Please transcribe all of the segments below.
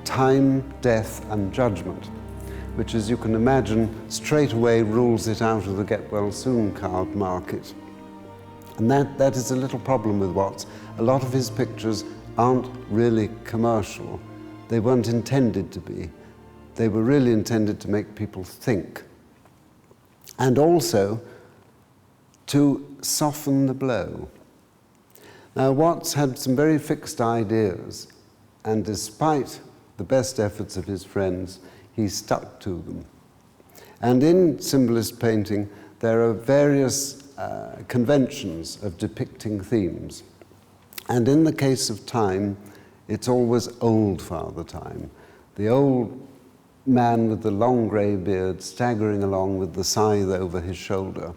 time, death, and judgment, which, as you can imagine, straight away rules it out of the get-well-soon card market. And that is a little problem with Watts. A lot of his pictures aren't really commercial. They weren't intended to be. They were really intended to make people think. And also to soften the blow. Now, Watts had some very fixed ideas, and despite the best efforts of his friends, he stuck to them. And in Symbolist painting, there are various conventions of depicting themes. And in the case of time, it's always old Father Time. The old man with the long grey beard staggering along with the scythe over his shoulder.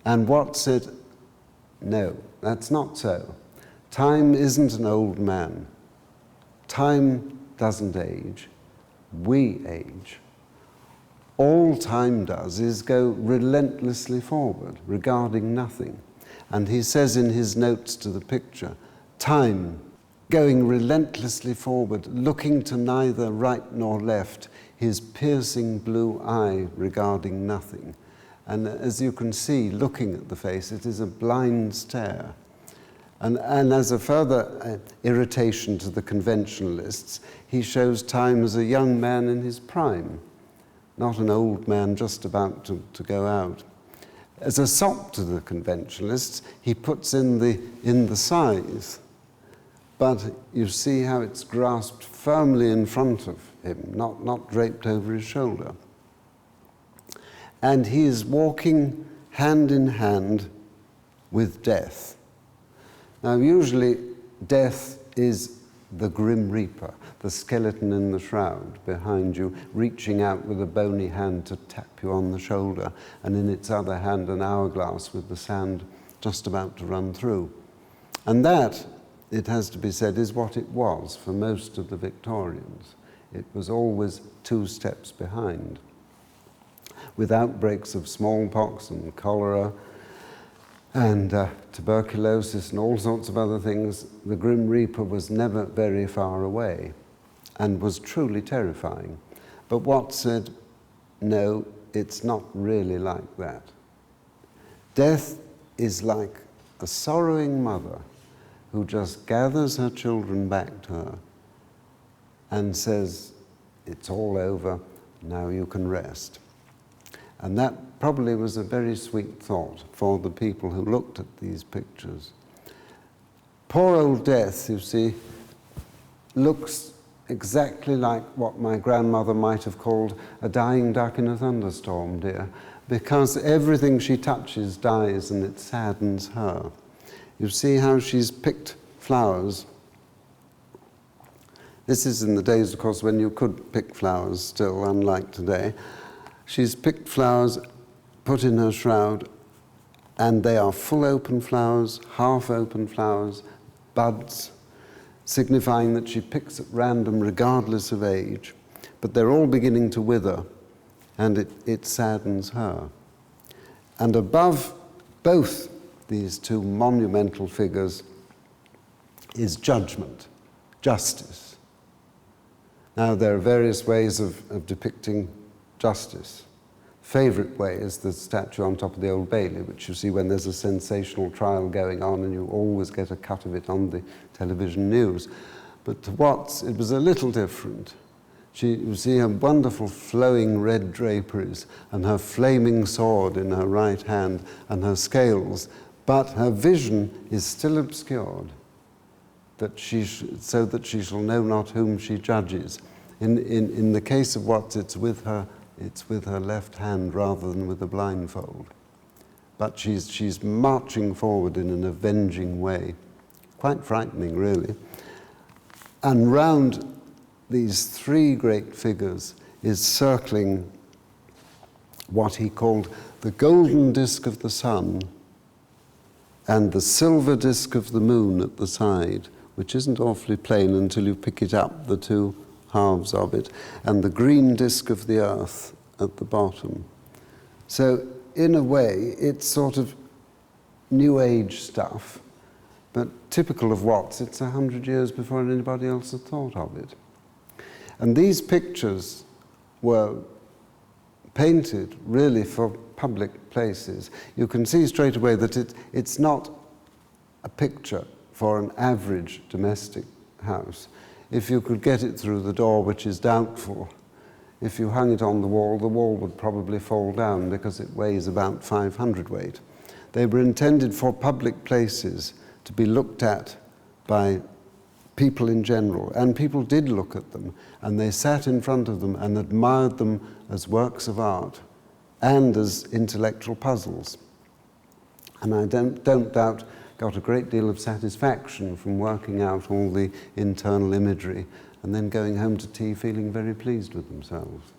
And Watts said, no, that's not so. Time isn't an old man. Time doesn't age. We age. All time does is go relentlessly forward, regarding nothing. And he says in his notes to the picture, time, going relentlessly forward, looking to neither right nor left, his piercing blue eye regarding nothing. And as you can see, looking at the face, it is a blind stare. And as a further irritation to the conventionalists, he shows time as a young man in his prime, not an old man just about to go out. As a sop to the conventionalists, he puts in the scythe, but you see how it's grasped firmly in front of him, not draped over his shoulder. And he is walking hand in hand with death. Now, usually death is the Grim Reaper, the skeleton in the shroud behind you, reaching out with a bony hand to tap you on the shoulder, and in its other hand an hourglass with the sand just about to run through. And that, it has to be said, is what it was for most of the Victorians. It was always 2 steps behind. With outbreaks of smallpox and cholera and tuberculosis and all sorts of other things, the Grim Reaper was never very far away and was truly terrifying. But Watts said, no, it's not really like that. Death is like a sorrowing mother who just gathers her children back to her and says, it's all over, now you can rest. And that probably was a very sweet thought for the people who looked at these pictures. Poor old Death, you see, looks exactly like what my grandmother might have called a dying duck in a thunderstorm, dear, because everything she touches dies and it saddens her. You see how she's picked flowers. This is in the days, of course, when you could pick flowers still, unlike today. She's picked flowers, put in her shroud, and they are full open flowers, half open flowers, buds, signifying that she picks at random regardless of age, but they're all beginning to wither, and it saddens her. And above both these 2 monumental figures is judgment, justice. Now, there are various ways of depicting justice. Favourite way is the statue on top of the Old Bailey, which you see when there's a sensational trial going on and you always get a cut of it on the television news. But to Watts, it was a little different. You see her wonderful flowing red draperies and her flaming sword in her right hand and her scales, but her vision is still obscured, so that she shall know not whom she judges. In the case of Watts, it's with her left hand rather than with a blindfold. But she's marching forward in an avenging way. Quite frightening, really. And round these 3 great figures is circling what he called the golden disk of the sun and the silver disk of the moon at the side, which isn't awfully plain until you pick it up, the 2 halves of it, and the green disk of the earth at the bottom. So in a way, it's sort of New Age stuff, but typical of Watts, it's 100 years before anybody else had thought of it. And these pictures were painted really for public places. You can see straight away that it's not a picture for an average domestic house. If you could get it through the door, which is doubtful, if you hung it on the wall would probably fall down because it weighs about 500 weight. They were intended for public places to be looked at by people in general, and people did look at them, and they sat in front of them and admired them as works of art and as intellectual puzzles. And I don't doubt got a great deal of satisfaction from working out all the internal imagery and then going home to tea feeling very pleased with themselves.